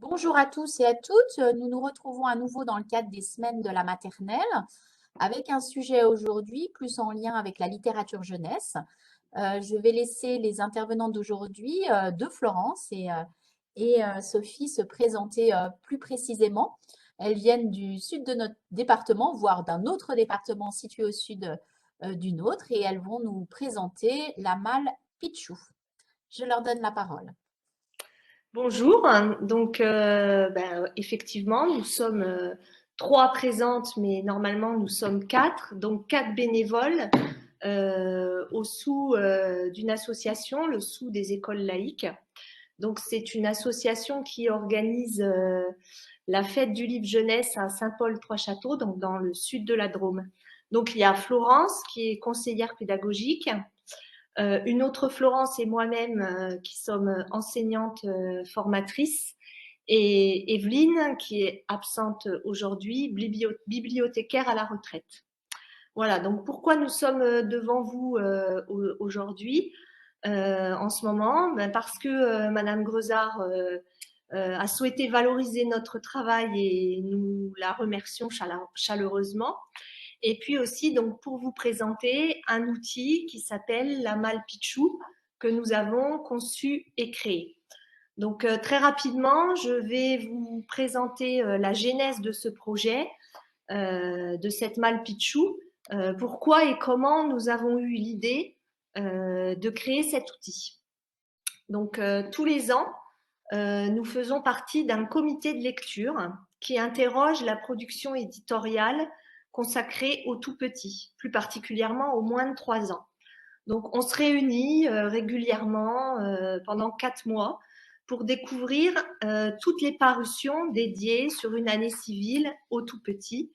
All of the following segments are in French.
Bonjour à tous et à toutes. Nous nous retrouvons à nouveau dans le cadre des semaines de la maternelle avec un sujet aujourd'hui plus en lien avec la littérature jeunesse. Je vais laisser les intervenants d'aujourd'hui de Florence et Sophie se présenter plus précisément. Elles viennent du sud de notre département, voire d'un autre département situé au sud du nôtre, et elles vont nous présenter la malle Pichou. Je leur donne la parole. Bonjour, donc effectivement, nous sommes trois présentes, mais normalement nous sommes quatre, donc quatre bénévoles au sous d'une association, le sous des écoles laïques. Donc c'est une association qui organise la fête du livre jeunesse à Saint-Paul-Trois-Châteaux, donc dans le sud de la Drôme. Donc il y a Florence qui est conseillère pédagogique. Une autre Florence et moi-même qui sommes enseignantes formatrices et Evelyne qui est absente aujourd'hui, bibliothécaire à la retraite. Voilà, donc pourquoi nous sommes devant vous aujourd'hui en ce moment? Parce que Madame Grezard a souhaité valoriser notre travail et nous la remercions chaleureusement. Et puis aussi, donc, pour vous présenter un outil qui s'appelle la malle Pichou que nous avons conçu et créé. Donc, très rapidement, je vais vous présenter la genèse de ce projet, de cette malle Pichou, pourquoi et comment nous avons eu l'idée de créer cet outil. Donc, tous les ans, nous faisons partie d'un comité de lecture qui interroge la production éditoriale consacrée aux tout petits, plus particulièrement aux moins de 3 ans. Donc, on se réunit régulièrement pendant 4 mois pour découvrir toutes les parutions dédiées sur une année civile aux tout petits.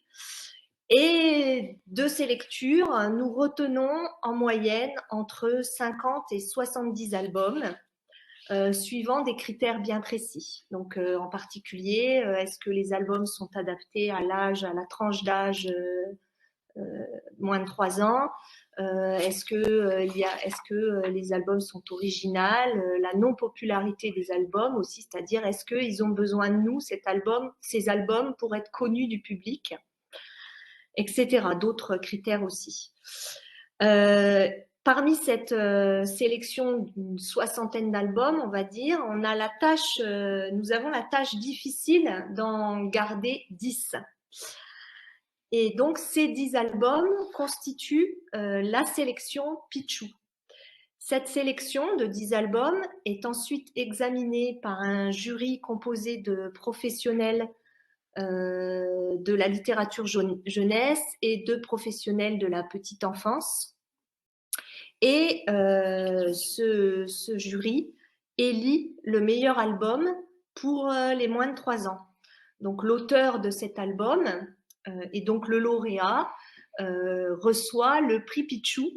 Et de ces lectures, nous retenons en moyenne entre 50 et 70 albums suivant des critères bien précis. Donc, en particulier, est-ce que les albums sont adaptés à l'âge, à la tranche d'âge moins de 3 ans? Est-ce que les albums sont originaux? La non-popularité des albums aussi, c'est-à-dire est-ce qu'ils ont besoin de nous, ces albums, pour être connus du public, etc. D'autres critères aussi. Parmi cette sélection d'une soixantaine d'albums, on va dire, nous avons la tâche difficile d'en garder 10. Et donc, ces 10 albums constituent la sélection Pichou. Cette sélection de 10 albums est ensuite examinée par un jury composé de professionnels de la littérature jeunesse et de professionnels de la petite enfance. Et ce jury élit le meilleur album pour les moins de 3 ans. Donc l'auteur de cet album et donc le lauréat reçoit le prix Pichou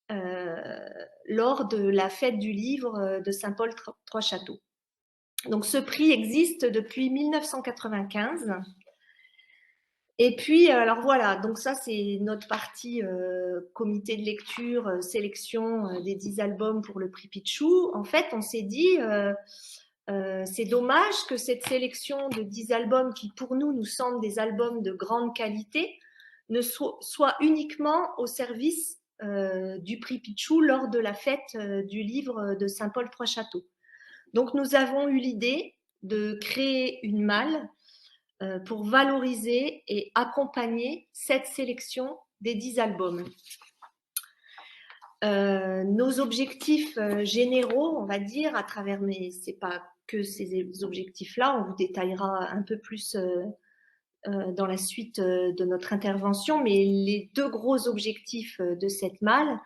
lors de la fête du livre de Saint-Paul-Trois-Châteaux. Donc ce prix existe depuis 1995. Et puis, alors voilà, donc ça c'est notre partie comité de lecture, sélection des 10 albums pour le prix Pichou. En fait, on s'est dit, c'est dommage que cette sélection de 10 albums qui pour nous semblent des albums de grande qualité ne soit uniquement au service du prix Pichou lors de la fête du livre de Saint-Paul-Trois-Châteaux. Donc nous avons eu l'idée de créer une malle pour valoriser et accompagner cette sélection des 10 albums. Nos objectifs généraux, on va dire, à travers, mais c'est pas que ces objectifs-là, on vous détaillera un peu plus dans la suite de notre intervention, mais les deux gros objectifs de cette malle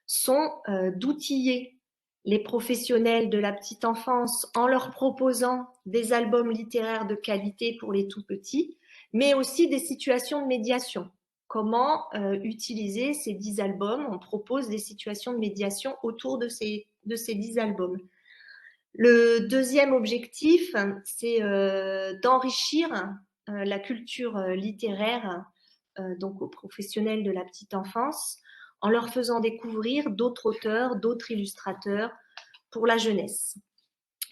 sont d'outiller les professionnels de la petite enfance en leur proposant des albums littéraires de qualité pour les tout petits, mais aussi des situations de médiation. Comment utiliser ces 10 albums? On propose des situations de médiation autour de ces 10 albums. Le deuxième objectif, c'est d'enrichir la culture littéraire donc aux professionnels de la petite enfance en leur faisant découvrir d'autres auteurs, d'autres illustrateurs pour la jeunesse.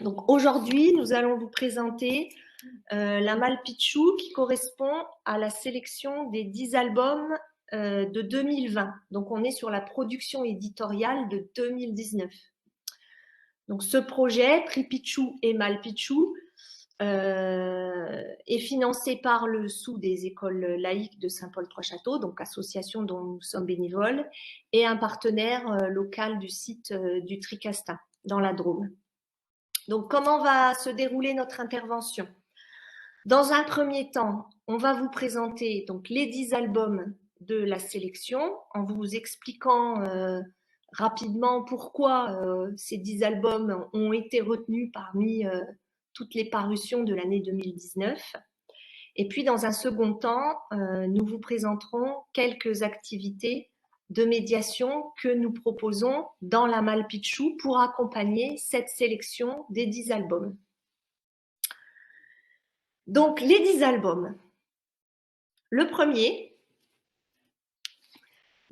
Donc aujourd'hui, nous allons vous présenter la Malpichou qui correspond à la sélection des 10 albums de 2020. Donc, on est sur la production éditoriale de 2019. Donc, ce projet, Prix Pichou et Malpichou, est financé par le sous des écoles laïques de Saint-Paul-Trois-Châteaux, donc association dont nous sommes bénévoles, et un partenaire local du site du Tricastin, dans la Drôme. Donc, comment va se dérouler notre intervention? Dans un premier temps, on va vous présenter donc les 10 albums de la sélection en vous expliquant rapidement pourquoi ces 10 albums ont été retenus parmi toutes les parutions de l'année 2019. Et puis, dans un second temps, nous vous présenterons quelques activités de médiation que nous proposons dans la Malpichou pour accompagner cette sélection des 10 albums. Donc, les 10 albums. Le premier,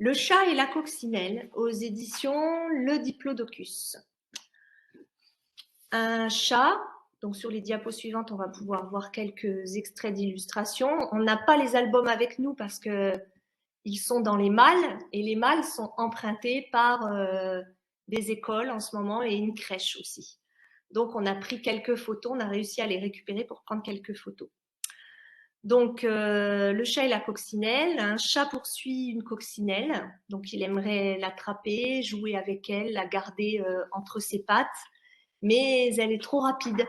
Le chat et la coccinelle, aux éditions Le Diplodocus. Un chat, donc sur les diapos suivantes, on va pouvoir voir quelques extraits d'illustrations. On n'a pas les albums avec nous parce qu'ils sont dans les malles, et les malles sont empruntées par des écoles en ce moment et une crèche aussi. Donc, on a pris quelques photos, on a réussi à les récupérer pour prendre quelques photos. Donc, le chat et la coccinelle. Un chat poursuit une coccinelle, donc il aimerait l'attraper, jouer avec elle, la garder entre ses pattes, mais elle est trop rapide.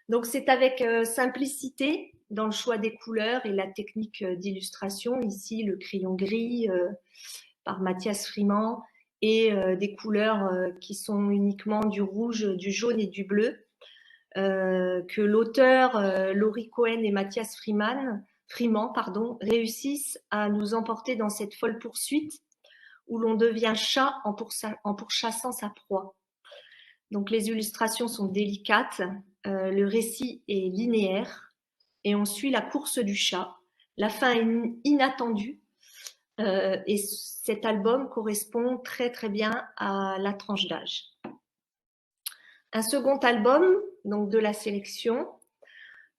Donc, c'est avec simplicité dans le choix des couleurs et la technique d'illustration. Ici, le crayon gris par Mathias Friman et des couleurs qui sont uniquement du rouge, du jaune et du bleu. Que l'auteur Laurie Cohen et Mathias Friman réussissent à nous emporter dans cette folle poursuite où l'on devient chat en pourchassant sa proie. Donc les illustrations sont délicates, le récit est linéaire et on suit la course du chat. La fin est inattendue et cet album correspond très très bien à la tranche d'âge. Un second album, donc de la sélection,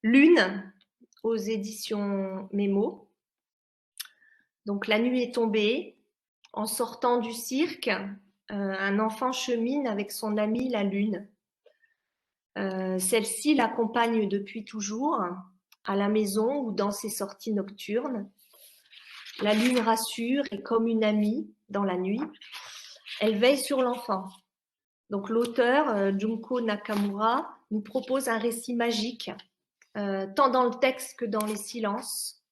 Lune, aux éditions Mémo. Donc la nuit est tombée. En sortant du cirque, un enfant chemine avec son amie la Lune. Celle-ci l'accompagne depuis toujours, à la maison ou dans ses sorties nocturnes. La Lune rassure et comme une amie dans la nuit, elle veille sur l'enfant. Donc l'auteur, Junko Nakamura, nous propose un récit magique, tant dans le texte que dans les silences.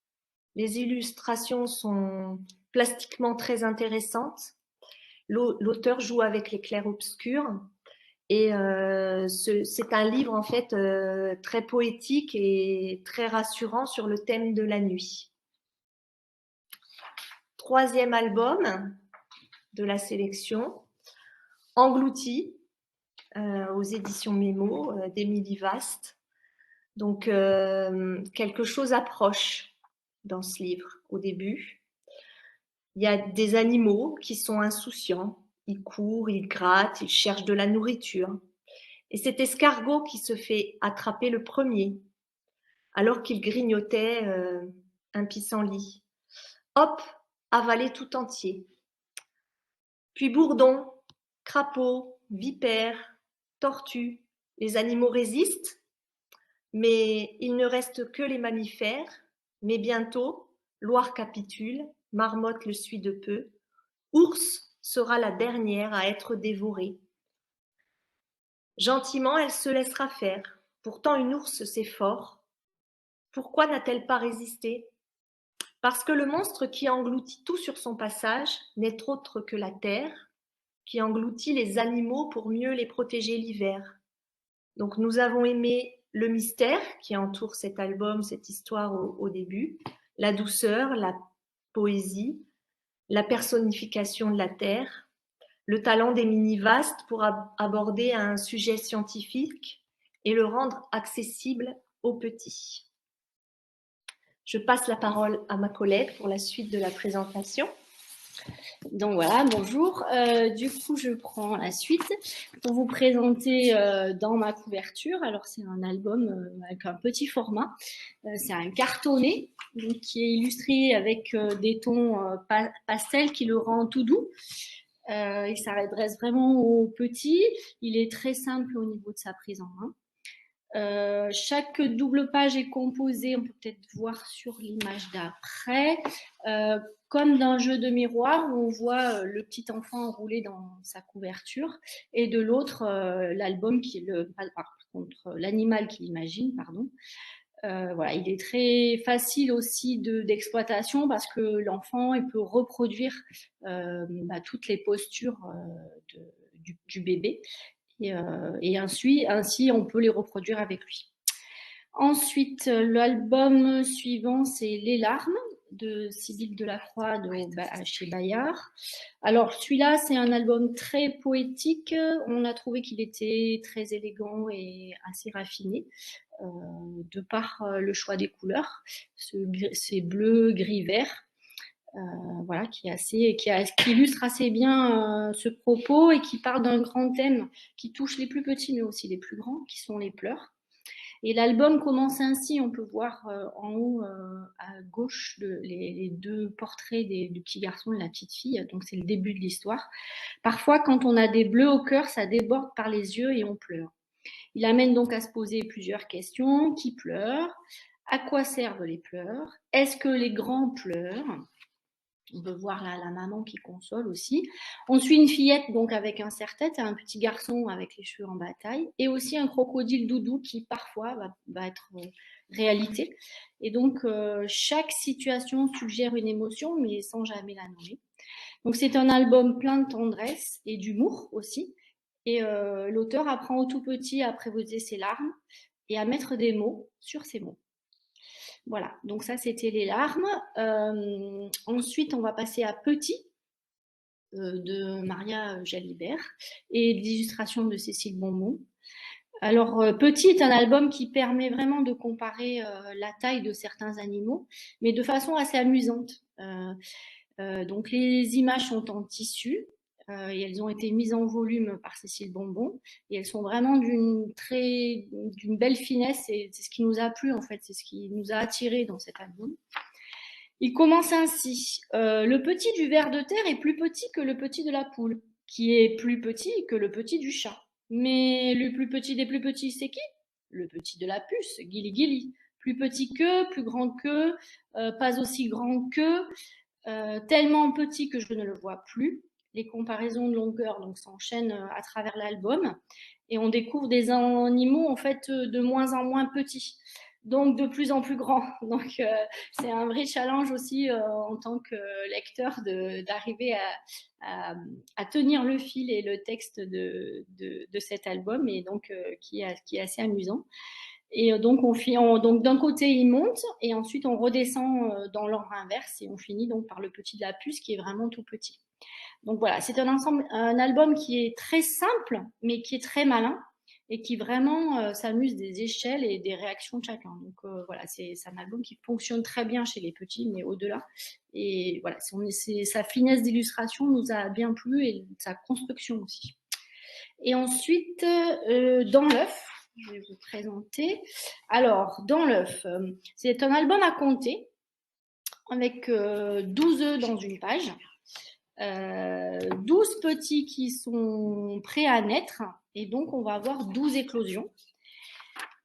Les illustrations sont plastiquement très intéressantes. L'auteur joue avec les clairs-obscurs et c'est un livre en fait très poétique et très rassurant sur le thème de la nuit. Troisième album de la sélection, Englouti, aux éditions Mémo d'Émilie Vast. Donc, quelque chose approche dans ce livre au début. Il y a des animaux qui sont insouciants. Ils courent, ils grattent, ils cherchent de la nourriture. Et cet escargot qui se fait attraper le premier, alors qu'il grignotait un pissenlit. Hop, avalé tout entier. Puis bourdon, crapaud, vipère, tortue. Les animaux résistent, mais il ne reste que les mammifères. Mais bientôt, Loire capitule, Marmotte le suit de peu. Ours sera la dernière à être dévorée. Gentiment, elle se laissera faire. Pourtant, une ours, c'est fort. Pourquoi n'a-t-elle pas résisté? Parce que le monstre qui engloutit tout sur son passage n'est autre que la terre, qui engloutit les animaux pour mieux les protéger l'hiver. Donc nous avons aimé le mystère qui entoure cet album, cette histoire au début, la douceur, la poésie, la personnification de la terre, le talent d'Émilie Vast pour aborder un sujet scientifique et le rendre accessible aux petits. Je passe la parole à ma collègue pour la suite de la présentation. Donc voilà, bonjour. Du coup, je prends la suite pour vous présenter dans ma couverture. Alors, c'est un album avec un petit format. C'est un cartonné donc, qui est illustré avec des tons pastels qui le rend tout doux. Il s'adresse vraiment aux petits. Il est très simple au niveau de sa prise en main. Chaque double page est composée, on peut peut-être voir sur l'image d'après, comme d'un jeu de miroir où on voit le petit enfant enroulé dans sa couverture et de l'autre l'album qui est par contre l'animal qu'il imagine, pardon. Voilà, il est très facile aussi d'exploitation parce que l'enfant il peut reproduire toutes les postures du bébé et ainsi on peut les reproduire avec lui. Ensuite, l'album suivant, c'est Les larmes de Sybille Delacroix chez Bayard. Alors, celui-là, c'est un album très poétique. On a trouvé qu'il était très élégant et assez raffiné, de par le choix des couleurs. C'est bleu, gris, vert. Voilà, qui illustre assez bien ce propos et qui parle d'un grand thème qui touche les plus petits mais aussi les plus grands, qui sont les pleurs. Et l'album commence ainsi, on peut voir en haut à gauche les deux portraits du petit garçon et la petite fille, donc c'est le début de l'histoire. Parfois, quand on a des bleus au cœur, ça déborde par les yeux et on pleure. Il amène donc à se poser plusieurs questions. Qui pleure? À quoi servent les pleurs? Est-ce que les grands pleurent? On peut voir la maman qui console aussi. On suit une fillette donc avec un serre-tête et un petit garçon avec les cheveux en bataille et aussi un crocodile doudou qui parfois va être réalité. Et donc chaque situation suggère une émotion mais sans jamais la nommer. Donc c'est un album plein de tendresse et d'humour aussi. Et l'auteur apprend au tout petit à apprivoiser ses larmes et à mettre des mots sur ses mots. Voilà, donc ça c'était les larmes. Ensuite, on va passer à Petit de Maria Jalibert et l'illustration de Cécile Bonbon. Alors, Petit est un album qui permet vraiment de comparer la taille de certains animaux, mais de façon assez amusante. Donc, les images sont en tissu et elles ont été mises en volume par Cécile Bonbon et elles sont vraiment d'une belle finesse et c'est ce qui nous a plu en fait, c'est ce qui nous a attiré dans cet album. Il commence ainsi. Le petit du ver de terre est plus petit que le petit de la poule, qui est plus petit que le petit du chat. Mais le plus petit des plus petits, c'est qui? Le petit de la puce, Guili Guili. Plus petit que, plus grand que, pas aussi grand que, tellement petit que je ne le vois plus. Les comparaisons de longueur donc s'enchaînent à travers l'album et on découvre des animaux en fait de moins en moins petits, donc de plus en plus grands. Donc c'est un vrai challenge aussi en tant que lecteur d'arriver à tenir le fil et le texte de cet album et donc qui est assez amusant. Et donc, donc d'un côté, il monte et ensuite on redescend dans l'ordre inverse et on finit donc par le petit de la puce qui est vraiment tout petit. Donc voilà, c'est un album qui est très simple mais qui est très malin et qui vraiment s'amuse des échelles et des réactions de chacun. Donc voilà, c'est un album qui fonctionne très bien chez les petits mais au-delà. Et voilà, sa finesse d'illustration nous a bien plu et sa construction aussi. Et ensuite, dans l'œuf, je vais vous présenter. Alors, dans l'œuf, c'est un album à compter avec 12 œufs dans une page, 12 petits qui sont prêts à naître et donc on va avoir 12 éclosions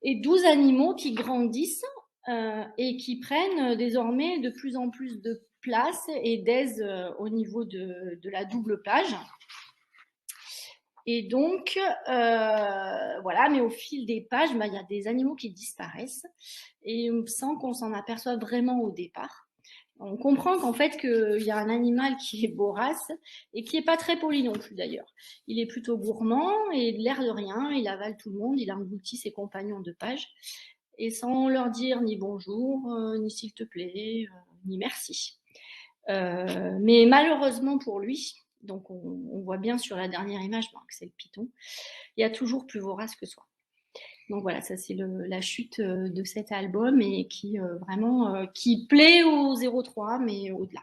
et 12 animaux qui grandissent et qui prennent désormais de plus en plus de place et d'aise au niveau de la double page. Et donc, voilà, mais au fil des pages, il y a des animaux qui disparaissent et sans qu'on s'en aperçoive vraiment au départ. On comprend qu'en fait, qu'il y a un animal qui est vorace et qui n'est pas très poli non plus d'ailleurs. Il est plutôt gourmand et de l'air de rien, il avale tout le monde, il engloutit ses compagnons de page et sans leur dire ni bonjour, ni s'il te plaît, ni merci. Mais malheureusement pour lui, donc on voit bien sur la dernière image que c'est le python, il y a toujours plus vorace que soi. Donc voilà, ça c'est la chute de cet album et qui vraiment qui plaît au 03 mais au-delà.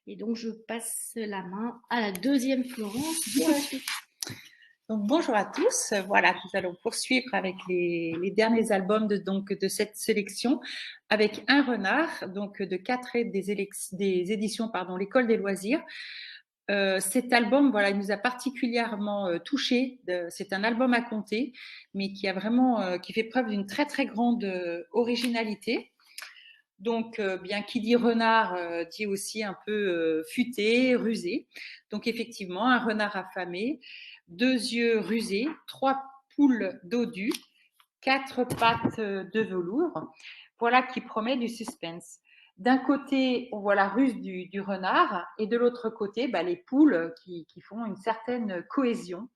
Et donc, je passe la main à la deuxième Florence pour la suite. Donc, bonjour à tous. Voilà, nous allons poursuivre avec les derniers albums de cette sélection avec un renard, donc de 4 des éditions l'École des loisirs. Cet album, voilà, il nous a particulièrement touchés. C'est un album à compter, mais qui a vraiment, qui fait preuve d'une très très grande originalité. Donc, bien qui dit renard, dit aussi un peu futé, rusé. Donc, effectivement, un renard affamé, 2 yeux rusés, 3 poules dodues, 4 pattes de velours. Voilà qui promet du suspense. D'un côté, on voit la ruse du renard, et de l'autre côté, les poules qui font une certaine cohésion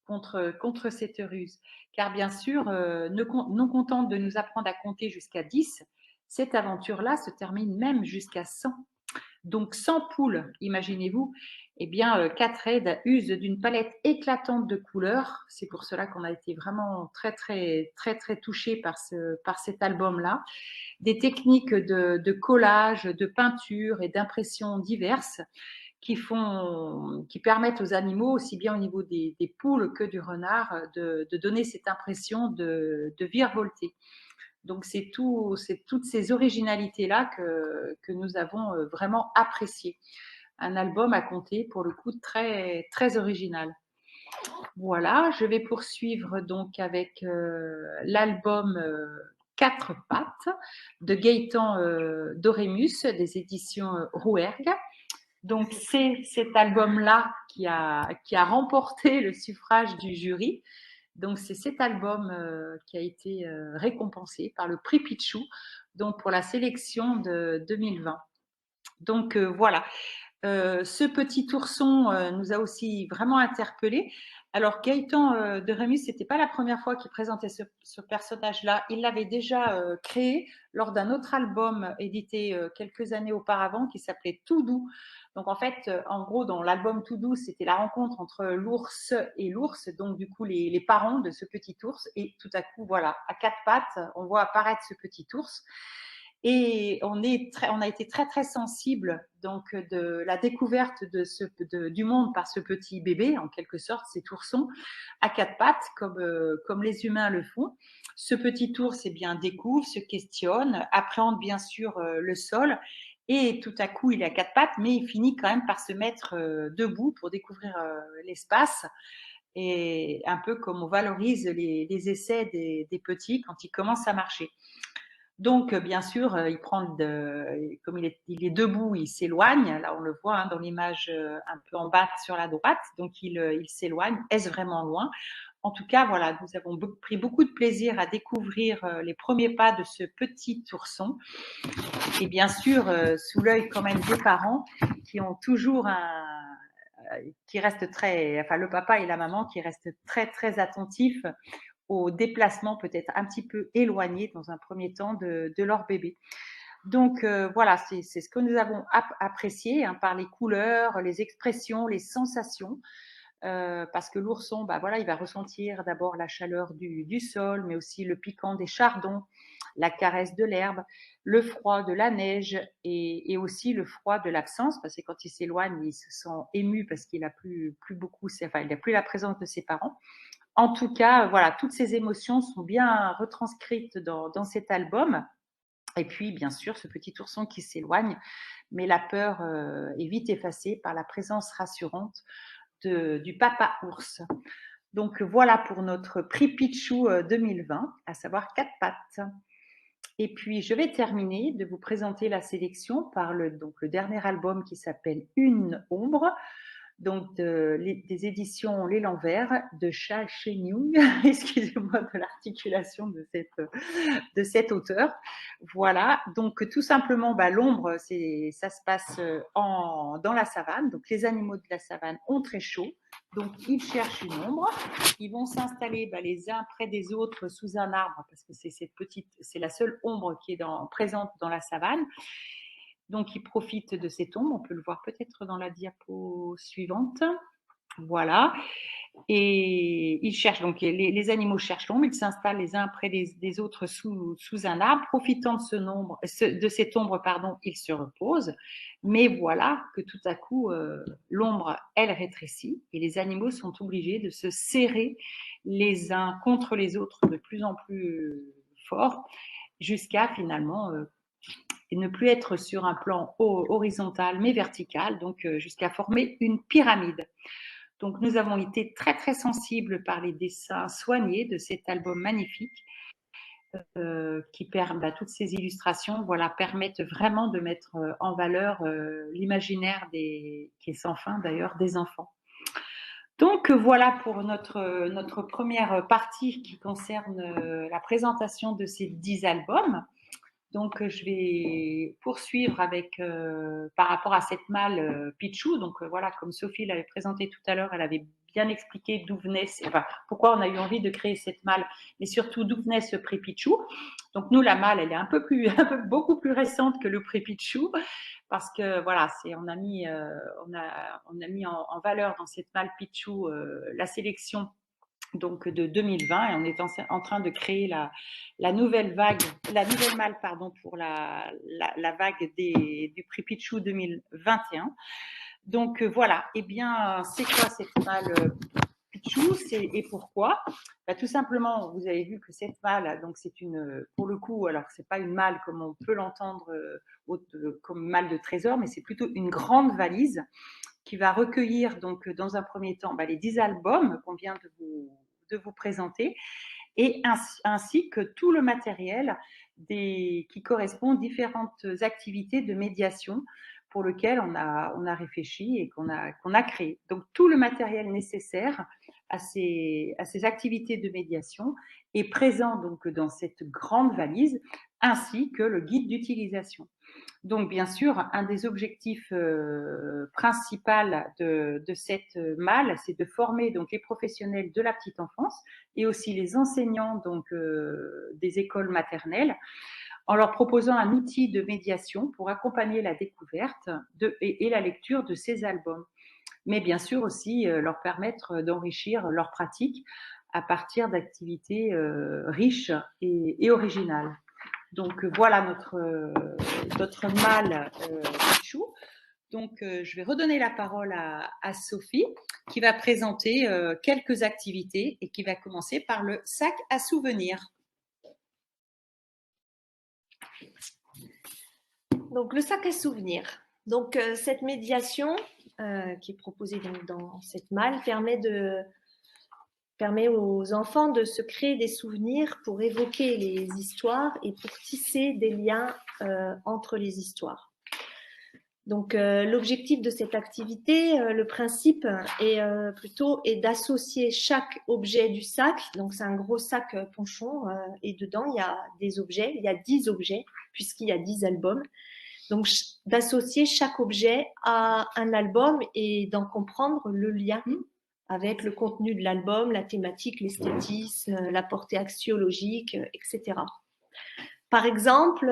contre cette ruse. Car bien sûr, non contente de nous apprendre à compter jusqu'à 10, cette aventure-là se termine même jusqu'à 100. Donc 100 poules, imaginez-vous, eh bien 4 aides usent d'une palette éclatante de couleurs. C'est pour cela qu'on a été vraiment très très très très touchés par cet album-là. Des techniques de collage, de peinture et d'impression diverses qui permettent aux animaux, aussi bien au niveau des poules que du renard, de donner cette impression de virevolter. Donc, c'est toutes ces originalités-là que nous avons vraiment appréciées. Un album à compter, pour le coup, très, très original. Voilà, je vais poursuivre donc avec l'album 4 pattes de Gaëtan Dorémus des éditions Rouergue. Donc, c'est cet album-là qui a remporté le suffrage du jury. Donc, c'est cet album qui a été récompensé par le prix Pichou, donc pour la sélection de 2020. Donc, voilà. Ce petit ourson nous a aussi vraiment interpellés. Alors, Gaëtan de Rémus, ce n'était pas la première fois qu'il présentait ce personnage-là. Il l'avait déjà créé lors d'un autre album édité quelques années auparavant qui s'appelait Tout doux. Donc, en fait, en gros, dans l'album Tout doux, c'était la rencontre entre l'ours et l'ours, donc du coup, les parents de ce petit ours. Et tout à coup, voilà, à 4 pattes, on voit apparaître ce petit ours. Et on a été très très sensible donc de la découverte du monde par ce petit bébé, en quelque sorte, cet ourson à 4 pattes, comme les humains le font. Ce petit ours découvre, se questionne, appréhende bien sûr le sol, et tout à coup il est à 4 pattes, mais il finit quand même par se mettre debout pour découvrir l'espace. Et un peu comme on valorise les essais des petits quand ils commencent à marcher. Donc, bien sûr, comme il est debout, il s'éloigne. Là, on le voit dans l'image un peu en bas sur la droite. Donc, il s'éloigne. Est-ce vraiment loin? En tout cas, voilà, nous avons pris beaucoup de plaisir à découvrir les premiers pas de ce petit ourson. Et bien sûr, sous l'œil quand même des parents qui ont toujours le papa et la maman qui restent très, très attentifs au déplacement peut-être un petit peu éloigné dans un premier temps de leur bébé. Donc voilà, c'est ce que nous avons apprécié par les couleurs, les expressions, les sensations. Parce que l'ourson, il va ressentir d'abord la chaleur du sol, mais aussi le piquant des chardons, la caresse de l'herbe, le froid de la neige et aussi le froid de l'absence, parce que quand il s'éloigne, il se sent ému parce qu'il n'a plus beaucoup, il n'a plus la présence de ses parents. En tout cas, voilà, toutes ces émotions sont bien retranscrites dans cet album. Et puis, bien sûr, ce petit ourson qui s'éloigne, mais la peur est vite effacée par la présence rassurante du papa ours. Donc, voilà pour notre prix Pichou 2020, à savoir 4 pattes. Et puis, je vais terminer de vous présenter la sélection par le dernier album qui s'appelle Une ombre, donc des éditions L'Élan Vert de Cha Chen-Yung, excusez-moi de l'articulation de cet auteur. Voilà, donc tout simplement, l'ombre, ça se passe dans la savane, donc les animaux de la savane ont très chaud, donc ils cherchent une ombre, ils vont s'installer les uns près des autres sous un arbre, parce que c'est la seule ombre qui est présente dans la savane. Donc, ils profitent de cette ombre. On peut le voir peut-être dans la diapo suivante. Voilà. Et ils cherchent, donc les animaux cherchent l'ombre, ils s'installent les uns après les autres sous un arbre, profitant de cette ombre, pardon, ils se reposent. Mais voilà que tout à coup, l'ombre, elle rétrécit et les animaux sont obligés de se serrer les uns contre les autres de plus en plus fort, jusqu'à finalement ne plus être sur un plan horizontal mais vertical, donc jusqu'à former une pyramide. Donc, nous avons été très, très sensibles par les dessins soignés de cet album magnifique qui toutes ces illustrations permettent vraiment de mettre en valeur l'imaginaire qui est sans fin d'ailleurs des enfants. Donc, voilà pour notre première partie qui concerne la présentation de ces 10 albums. Donc, je vais poursuivre avec, par rapport à cette malle Pichou. Donc, voilà, comme Sophie l'avait présenté tout à l'heure, elle avait bien expliqué d'où venait, pourquoi on a eu envie de créer cette malle, mais surtout d'où venait ce prix Pichou. Donc, nous, la malle, elle est beaucoup plus récente que le prix Pichou, parce que voilà, on a mis en valeur dans cette malle Pichou la sélection donc de 2020 et on est en train de créer la nouvelle malle pour la vague du prix Pichou 2021. Donc voilà, eh bien c'est quoi cette malle Pichou et pourquoi? Tout simplement, vous avez vu que cette malle, donc c'est pour le coup, alors c'est pas une malle comme on peut l'entendre comme malle de trésor, mais c'est plutôt une grande valise qui va recueillir donc dans un premier temps les 10 albums qu'on vient de vous présenter et ainsi que tout le matériel qui correspond aux différentes activités de médiation pour lequel on a réfléchi et qu'on a créé. Donc tout le matériel nécessaire à ces activités de médiation est présent donc dans cette grande valise ainsi que le guide d'utilisation. Donc, bien sûr, un des objectifs principaux de cette malle, c'est de former donc les professionnels de la petite enfance et aussi les enseignants donc des écoles maternelles en leur proposant un outil de médiation pour accompagner la découverte et la lecture de ces albums. Mais bien sûr aussi leur permettre d'enrichir leur pratique à partir d'activités riches et originales. Donc voilà notre malle Pichou. Donc je vais redonner la parole à Sophie qui va présenter quelques activités et qui va commencer par le sac à souvenirs. Donc le sac à souvenirs. Donc cette médiation qui est proposée donc dans cette malle permet aux enfants de se créer des souvenirs pour évoquer les histoires et pour tisser des liens entre les histoires. Donc l'objectif de cette activité, le principe est d'associer chaque objet du sac. Donc c'est un gros sac ponchon et dedans il y a des objets, il y a 10 objets puisqu'il y a 10 albums. Donc d'associer chaque objet à un album et d'en comprendre le lien avec le contenu de l'album, la thématique, l'esthétisme, la portée axiologique, etc. Par exemple,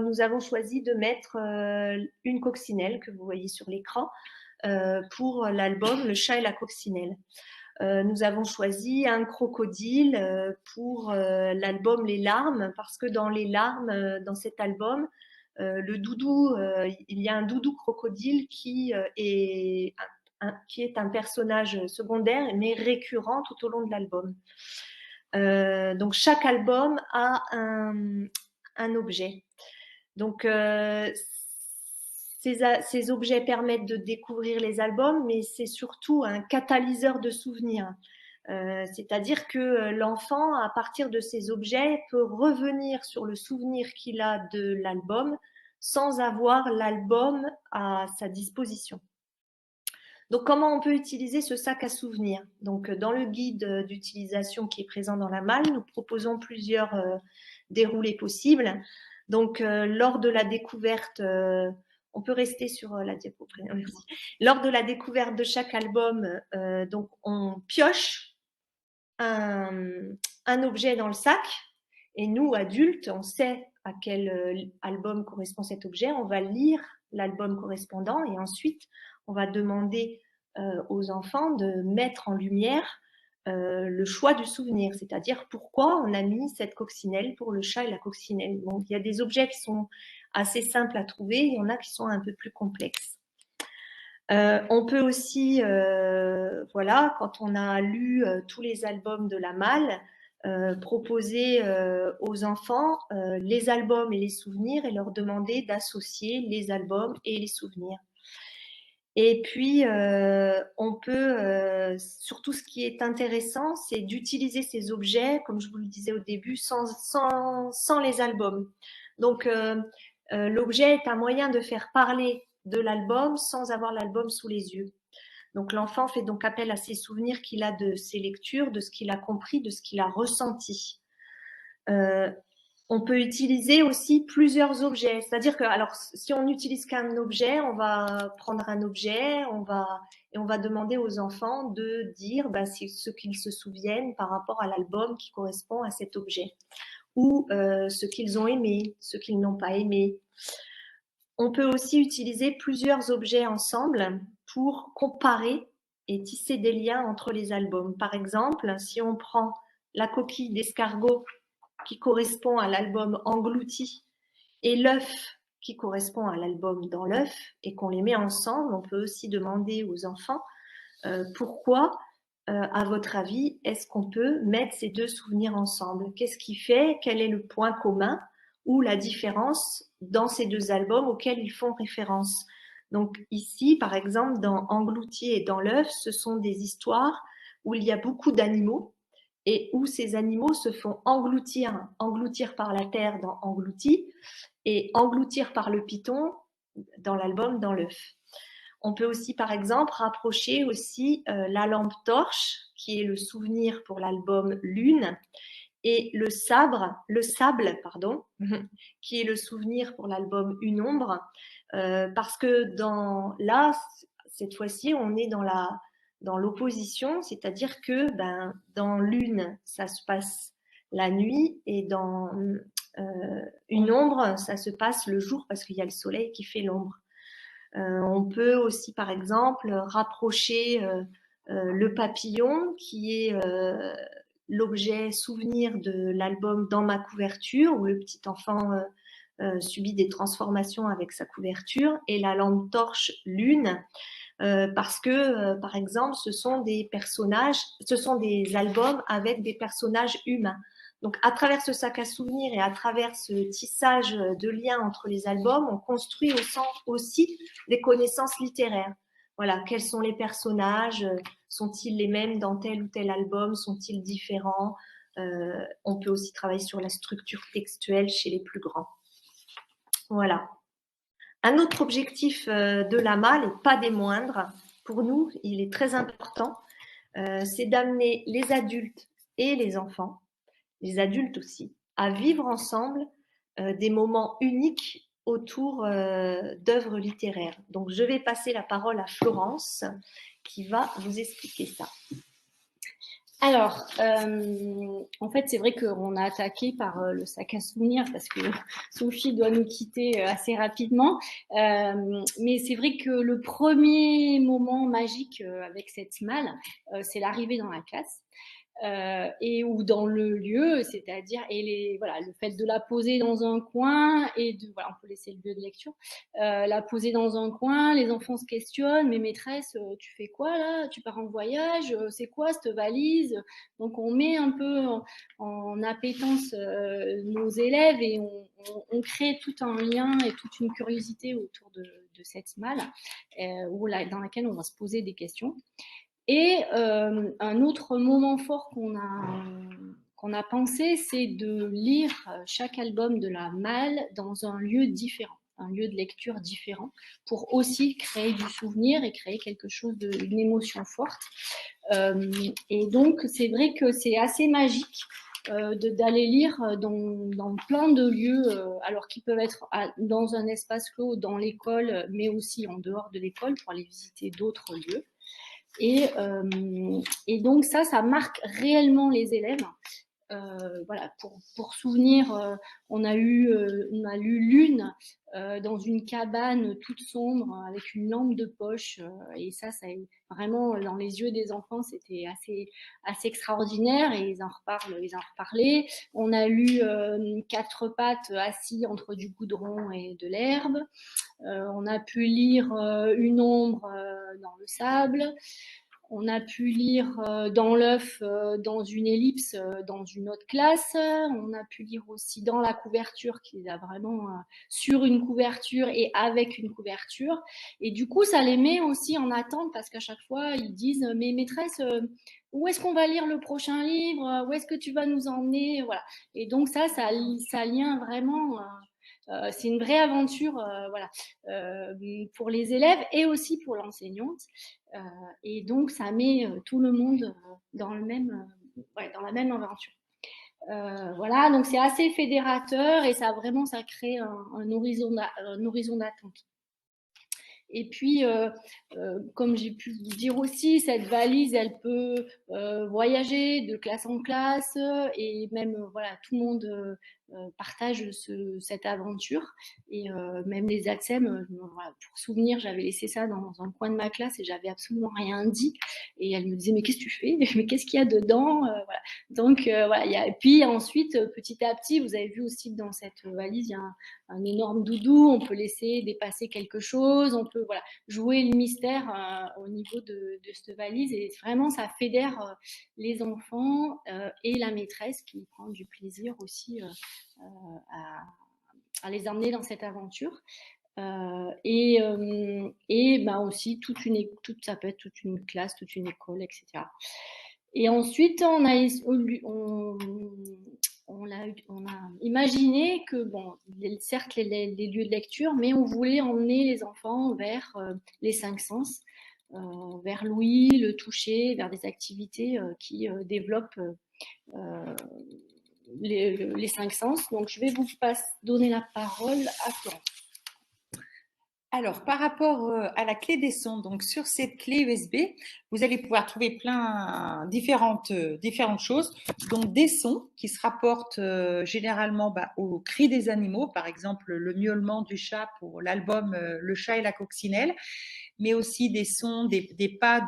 nous avons choisi de mettre une coccinelle que vous voyez sur l'écran pour l'album Le chat et la coccinelle. Nous avons choisi un crocodile pour l'album Les larmes parce que dans les larmes, dans cet album, le doudou, il y a un doudou crocodile qui est un personnage secondaire mais récurrent tout au long de l'album. Donc chaque album a un objet. Donc ces objets permettent de découvrir les albums, mais c'est surtout un catalyseur de souvenirs. C'est-à-dire que l'enfant, à partir de ces objets, peut revenir sur le souvenir qu'il a de l'album sans avoir l'album à sa disposition. Donc, comment on peut utiliser ce sac à souvenirs? Donc, dans le guide d'utilisation qui est présent dans la malle, nous proposons plusieurs déroulés possibles. Donc, lors de la découverte, on peut rester sur la diapo. Merci. Lors de la découverte de chaque album, donc on pioche un objet dans le sac et nous, adultes, on sait à quel album correspond cet objet. On va lire l'album correspondant et ensuite, on va demander aux enfants de mettre en lumière le choix du souvenir, c'est-à-dire pourquoi on a mis cette coccinelle pour le chat et la coccinelle. Donc, il y a des objets qui sont assez simples à trouver, il y en a qui sont un peu plus complexes. On peut aussi, voilà, quand on a lu tous les albums de la Malle, proposer aux enfants les albums et les souvenirs et leur demander d'associer les albums et les souvenirs. Et puis, on peut, surtout ce qui est intéressant, c'est d'utiliser ces objets, comme je vous le disais au début, sans les albums. Donc, l'objet est un moyen de faire parler de l'album sans avoir l'album sous les yeux. Donc, l'enfant fait donc appel à ses souvenirs qu'il a de ses lectures, de ce qu'il a compris, de ce qu'il a ressenti. On peut utiliser aussi plusieurs objets. C'est-à-dire que, alors, si on n'utilise qu'un objet, on va prendre un objet, on va demander aux enfants de dire ce qu'ils se souviennent par rapport à l'album qui correspond à cet objet, ou ce qu'ils ont aimé, ce qu'ils n'ont pas aimé. On peut aussi utiliser plusieurs objets ensemble pour comparer et tisser des liens entre les albums. Par exemple, si on prend la coquille d'escargot qui correspond à l'album Englouti et l'œuf qui correspond à l'album Dans l'œuf et qu'on les met ensemble, on peut aussi demander aux enfants pourquoi, à votre avis, est-ce qu'on peut mettre ces deux souvenirs ensemble? Qu'est-ce qui fait? Quel est le point commun ou la différence dans ces deux albums auxquels ils font référence? Donc ici, par exemple, dans Englouti et Dans l'œuf, ce sont des histoires où il y a beaucoup d'animaux et où ces animaux se font engloutir par la terre dans Englouti et engloutir par le python dans l'album Dans l'œuf. On peut aussi, par exemple, rapprocher aussi la lampe torche, qui est le souvenir pour l'album Lune, et le sable, qui est le souvenir pour l'album Une ombre, parce que là, cette fois-ci, on est dans l'opposition, c'est-à-dire que dans Lune, ça se passe la nuit et dans Une ombre, ça se passe le jour parce qu'il y a le soleil qui fait l'ombre. On peut aussi, par exemple, rapprocher le papillon, qui est l'objet souvenir de l'album Dans ma couverture, où le petit enfant subit des transformations avec sa couverture, et la lampe torche Lune, parce que, par exemple, ce sont des albums avec des personnages humains. Donc, à travers ce sac à souvenirs et à travers ce tissage de liens entre les albums, on construit aussi des connaissances littéraires. Voilà, quels sont les personnages? Sont-ils les mêmes dans tel ou tel album? Sont-ils différents? On peut aussi travailler sur la structure textuelle chez les plus grands. Voilà. Un autre objectif de la Malle, et pas des moindres, pour nous, il est très important, c'est d'amener les adultes et les enfants, les adultes aussi, à vivre ensemble des moments uniques autour d'œuvres littéraires. Donc, je vais passer la parole à Florence, qui va vous expliquer ça. Alors, en fait, c'est vrai qu'on a attaqué par le sac à souvenirs parce que Sophie doit nous quitter assez rapidement. Mais c'est vrai que le premier moment magique avec cette malle, c'est l'arrivée dans la classe. Et ou dans le lieu, c'est-à-dire voilà, le fait de la poser dans un coin et voilà, on peut laisser le lieu de lecture, la poser dans un coin, les enfants se questionnent, mais maîtresse, tu fais quoi là? Tu pars en voyage? C'est quoi cette valise? Donc on met un peu en appétence nos élèves et on crée tout un lien et toute une curiosité autour de cette malle dans laquelle on va se poser des questions. Et un autre moment fort qu'on a pensé, c'est de lire chaque album de la Malle dans un lieu différent, un lieu de lecture différent, pour aussi créer du souvenir et créer quelque chose une émotion forte. Et donc, c'est vrai que c'est assez magique d'aller lire dans plein de lieux, alors qu'ils peuvent être dans un espace clos, dans l'école, mais aussi en dehors de l'école, pour aller visiter d'autres lieux. Et donc ça marque réellement les élèves voilà, pour souvenir, on a lu Lune dans une cabane toute sombre avec une lampe de poche. Et ça vraiment, dans les yeux des enfants, c'était assez extraordinaire et ils en reparlaient. On a lu Quatre pattes assis entre du goudron et de l'herbe. On a pu lire Une ombre dans le sable. On a pu lire Dans l'œuf, dans une ellipse, dans une autre classe. On a pu lire aussi Dans la couverture, qui a vraiment sur une couverture et avec une couverture. Et du coup, ça les met aussi en attente parce qu'à chaque fois, ils disent « Mais maîtresse, où est-ce qu'on va lire le prochain livre? Où est-ce que tu vas nous emmener ?» Voilà. Et donc ça lien vraiment... c'est une vraie aventure voilà, pour les élèves et aussi pour l'enseignante. Et donc, ça met tout le monde dans la même aventure. Voilà, donc c'est assez fédérateur et ça crée un horizon d'attente. Et puis, comme j'ai pu vous dire aussi, cette valise, elle peut voyager de classe en classe et même, voilà, tout le monde partage cette aventure. Et même les ATSEM, voilà, pour souvenir, j'avais laissé ça dans un coin de ma classe et j'avais absolument rien dit. Et elle me disait, mais qu'est-ce que tu fais? Mais qu'est-ce qu'il y a dedans? Voilà. Donc, voilà. Et puis ensuite, petit à petit, vous avez vu aussi que dans cette valise, il y a un énorme doudou, on peut laisser dépasser quelque chose, on peut voilà, jouer le mystère au niveau de cette valise et vraiment ça fédère les enfants et la maîtresse qui prend du plaisir aussi à les emmener dans cette aventure. Et bah aussi ça peut être toute une classe, toute une école, etc. Et ensuite, on a imaginé que, bon, certes, les lieux de lecture, mais on voulait emmener les enfants vers les cinq sens, vers l'ouïe, le toucher, vers des activités qui développent les cinq sens. Donc, je vais vous donner la parole à Florence. Alors, par rapport à la clé des sons, donc sur cette clé USB, vous allez pouvoir trouver différentes choses. Donc, des sons qui se rapportent généralement aux cris des animaux, par exemple le miaulement du chat pour l'album Le chat et la coccinelle, mais aussi des sons, des pas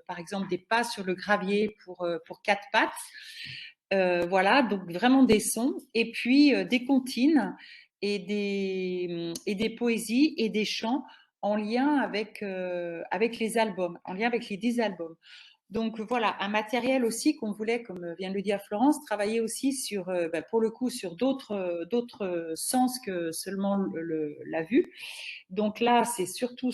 par exemple des pas sur le gravier pour quatre pattes. Voilà, donc vraiment des sons. Et puis des comptines et des poésies et des chants en lien avec les albums, en lien avec les 10 albums. Donc voilà, un matériel aussi qu'on voulait, comme vient de le dire Florence, travailler aussi sur, pour le coup, sur d'autres sens que seulement la vue. Donc là, c'est surtout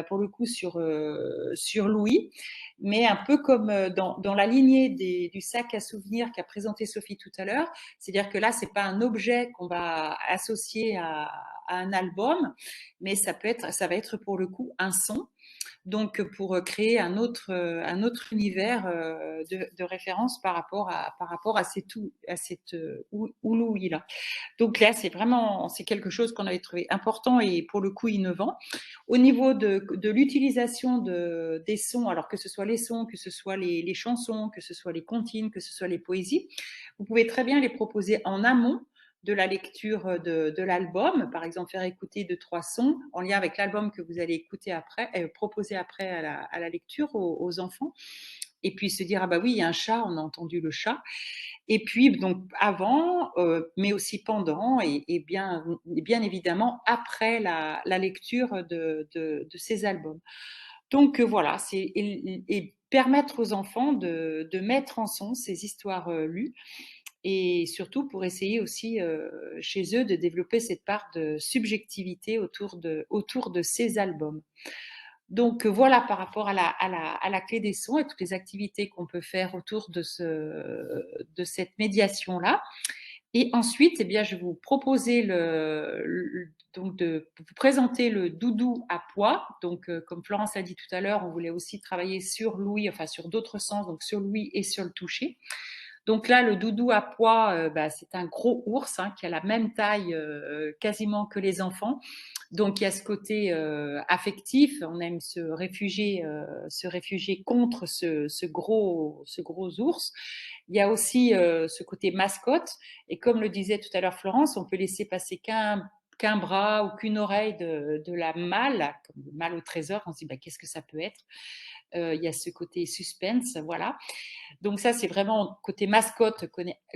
pour le coup, sur l'ouïe, mais un peu comme dans la lignée du sac à souvenirs qu'a présenté Sophie tout à l'heure. C'est-à-dire que là, c'est pas un objet qu'on va associer à un album, mais ça va être pour le coup un son. Donc pour créer un autre univers de référence par rapport à cette ouïe là. Donc là, c'est quelque chose qu'on avait trouvé important et pour le coup innovant. Au niveau de l'utilisation des sons, alors que ce soit les sons, que ce soit les chansons, que ce soit les comptines, que ce soit les poésies, vous pouvez très bien les proposer en amont de la lecture de l'album, par exemple faire écouter 2-3 sons en lien avec l'album que vous allez écouter après, proposer après à la lecture aux enfants, et puis se dire ah bah oui, il y a un chat, on a entendu le chat. Et puis donc avant, mais aussi pendant et bien évidemment après la lecture de ces albums. Donc voilà, et permettre aux enfants de mettre en son ces histoires lues, et surtout pour essayer aussi chez eux de développer cette part de subjectivité autour de ces albums. Donc voilà par rapport à la clé des sons et toutes les activités qu'on peut faire autour de cette médiation-là. Et ensuite, eh bien, je vais vous proposer donc de vous présenter le doudou à poids. Donc, comme Florence a dit tout à l'heure, on voulait aussi travailler sur l'ouïe, enfin sur d'autres sens, donc sur l'ouïe et sur le toucher. Donc là, le doudou à pois, c'est un gros ours hein, qui a la même taille quasiment que les enfants. Donc il y a ce côté affectif, on aime se réfugier contre ce gros ours. Il y a aussi ce côté mascotte, et comme le disait tout à l'heure Florence, on peut laisser passer qu'un bras ou qu'une oreille de la malle, comme le mal au trésor, on se dit qu'est-ce que ça peut être. Il y a ce côté suspense, voilà. Donc ça, c'est vraiment côté mascotte,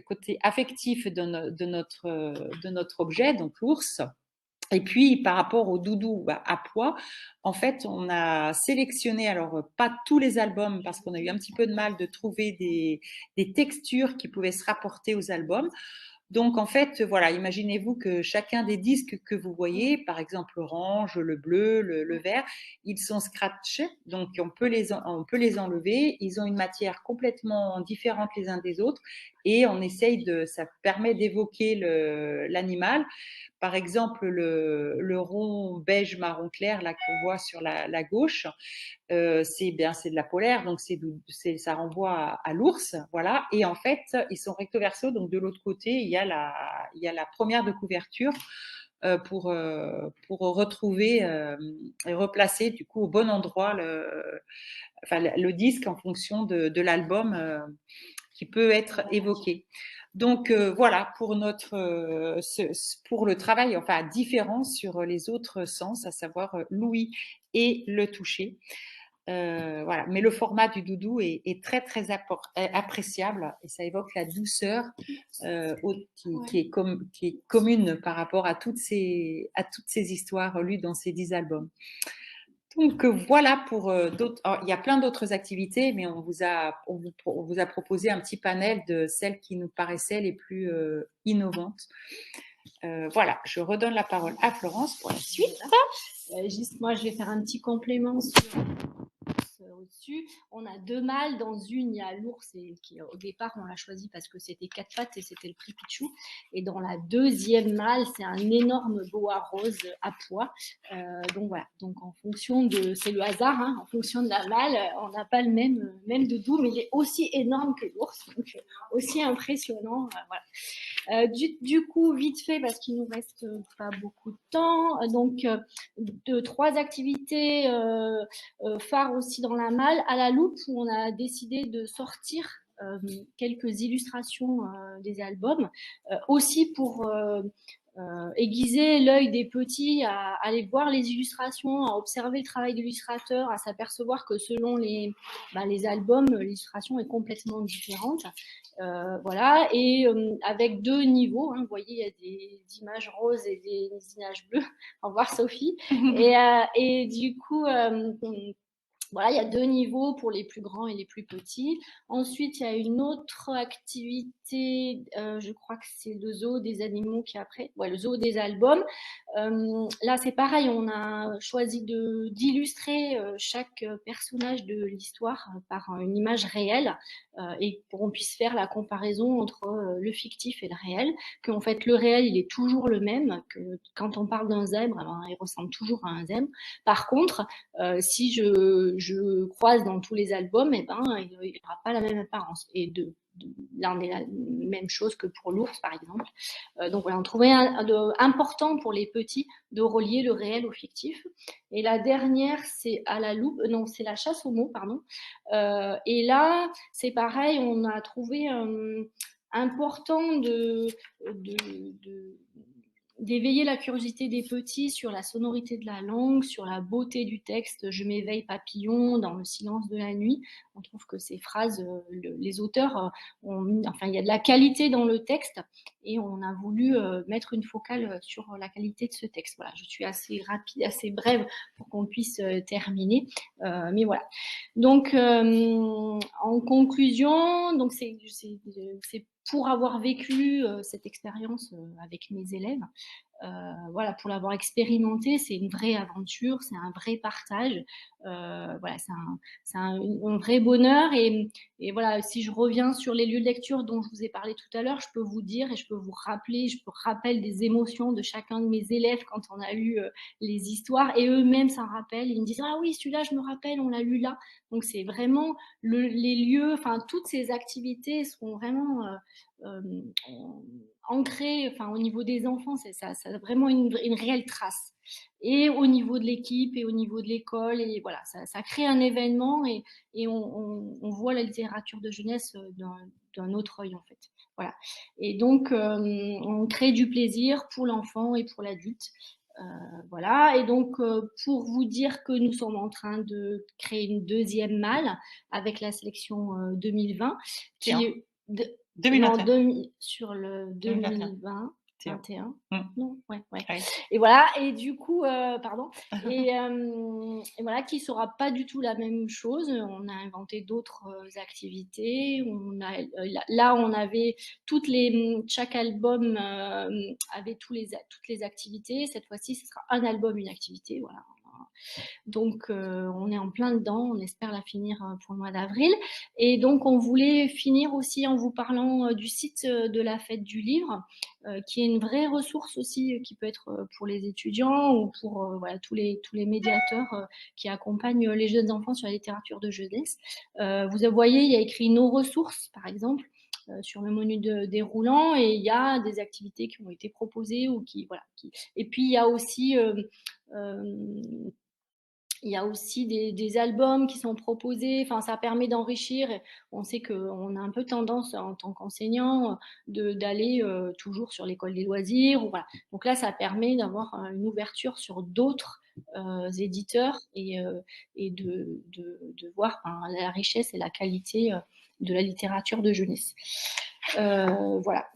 côté affectif de notre objet, donc l'ours. Et puis, par rapport au doudou à pois, en fait, on a sélectionné, alors pas tous les albums, parce qu'on a eu un petit peu de mal de trouver des textures qui pouvaient se rapporter aux albums. Donc, en fait, voilà, imaginez-vous que chacun des disques que vous voyez, par exemple l'orange, le bleu, le vert, ils sont scratch, donc on peut les enlever. Ils ont une matière complètement différente les uns des autres, et on essaye ça permet d'évoquer l'animal. Par exemple, le rond beige marron clair là qu'on voit sur la gauche, c'est de la polaire, donc ça renvoie à l'ours, voilà. Et en fait, ils sont recto verso, donc de l'autre côté, il y a la première de couverture pour retrouver et replacer du coup au bon endroit le disque en fonction de l'album qui peut être évoqué. Donc voilà pour pour le travail différent sur les autres sens, à savoir l'ouïe et le toucher. Voilà. Mais le format du doudou est très très appréciable, et ça évoque la douceur qui est commune par rapport à toutes ces histoires lues dans ces 10 albums. Donc voilà pour d'autres. Il y a plein d'autres activités, mais on vous a proposé un petit panel de celles qui nous paraissaient les plus innovantes. Voilà, je redonne la parole à Florence pour la suite. Juste, moi, je vais faire un petit complément au-dessus. On a 2 mâles. Dans une, il y a l'ours, qui au départ, on l'a choisi parce que c'était 4 pattes et c'était le prix Pichou. Et dans la deuxième mâle, c'est un énorme boa rose à pois. Donc voilà. Donc en fonction c'est le hasard, hein, en fonction de la mâle, on n'a pas le même doudou, mais il est aussi énorme que l'ours, donc aussi impressionnant. Voilà. Du coup, vite fait, parce qu'il nous reste pas beaucoup de temps, donc 3 activités phares aussi dans la malle, à la loupe, où on a décidé de sortir quelques illustrations des albums, aussi pour aiguiser l'œil des petits à aller voir les illustrations, à observer le travail de l'illustrateur, à s'apercevoir que selon les albums, l'illustration est complètement différente. Voilà, et avec 2 niveaux, hein, vous voyez, il y a des images roses et des images bleues. Au revoir Sophie. Et du coup, voilà, il y a 2 niveaux pour les plus grands et les plus petits. Ensuite, il y a une autre activité, je crois que c'est le zoo des animaux qui est après. Ouais, le zoo des albums. Là, c'est pareil, on a choisi d'illustrer chaque personnage de l'histoire par une image réelle, et pour qu'on puisse faire la comparaison entre le fictif et le réel. Qu'en fait, le réel, il est toujours le même. Que quand on parle d'un zèbre, alors, il ressemble toujours à un zèbre. Par contre, si je croise dans tous les albums, il n'aura pas la même apparence. Et là, on est la même chose que pour l'ours, par exemple. Donc voilà, on trouvait important pour les petits de relier le réel au fictif. Et la dernière, c'est à la loupe, non, c'est la chasse aux mots, pardon. Et là, c'est pareil, on a trouvé important d'éveiller la curiosité des petits sur la sonorité de la langue, sur la beauté du texte. Je m'éveille papillon dans le silence de la nuit. On trouve que ces phrases, les auteurs, il y a de la qualité dans le texte, et on a voulu mettre une focale sur la qualité de ce texte. Voilà, je suis assez rapide, assez brève pour qu'on puisse terminer. Mais voilà. Donc, en conclusion, donc c'est pour avoir vécu cette expérience avec mes élèves, voilà, pour l'avoir expérimenté, c'est une vraie aventure, c'est un vrai partage. Voilà, c'est un vrai bonheur. Et voilà, si je reviens sur les lieux de lecture dont je vous ai parlé tout à l'heure, je peux vous dire et je peux vous rappeler, je peux rappeler des émotions de chacun de mes élèves quand on a lu les histoires, et eux-mêmes s'en rappellent. Ils me disent ah oui, celui-là, je me rappelle, on l'a lu là. Donc c'est vraiment les lieux, enfin toutes ces activités sont vraiment ancré, enfin, au niveau des enfants, ça a vraiment une réelle trace. Et au niveau de l'équipe et au niveau de l'école, et voilà, ça crée un événement, et on voit la littérature de jeunesse d'un autre œil, en fait. Voilà. Et donc, on crée du plaisir pour l'enfant et pour l'adulte. Voilà. Et donc, pour vous dire que nous sommes en train de créer une deuxième malle avec la sélection 2020, qui est... 2021. Non, sur le 2021. 2021. Mm. Non, ouais. Ouais. Et voilà, et du coup, pardon, et voilà, qui sera pas du tout la même chose. On a inventé d'autres activités. Là, on avait chaque album avait toutes les activités. Cette fois-ci, ce sera un album, une activité. Voilà. Donc, on est en plein dedans, on espère la finir pour le mois d'avril. Et donc, on voulait finir aussi en vous parlant du site de la Fête du Livre, qui est une vraie ressource aussi, qui peut être pour les étudiants ou pour voilà, tous les médiateurs qui accompagnent les jeunes enfants sur la littérature de jeunesse. Vous voyez, il y a écrit nos ressources, par exemple, sur le menu déroulant, et il y a des activités qui ont été proposées ou voilà. Et puis, il y a aussi... il y a aussi des albums qui sont proposés. Enfin, ça permet d'enrichir. On sait qu'on a un peu tendance, en tant qu'enseignant, d'aller toujours sur l'école des loisirs. Ou voilà. Donc là, ça permet d'avoir une ouverture sur d'autres éditeurs, et de voir la richesse et la qualité de la littérature de jeunesse. Voilà.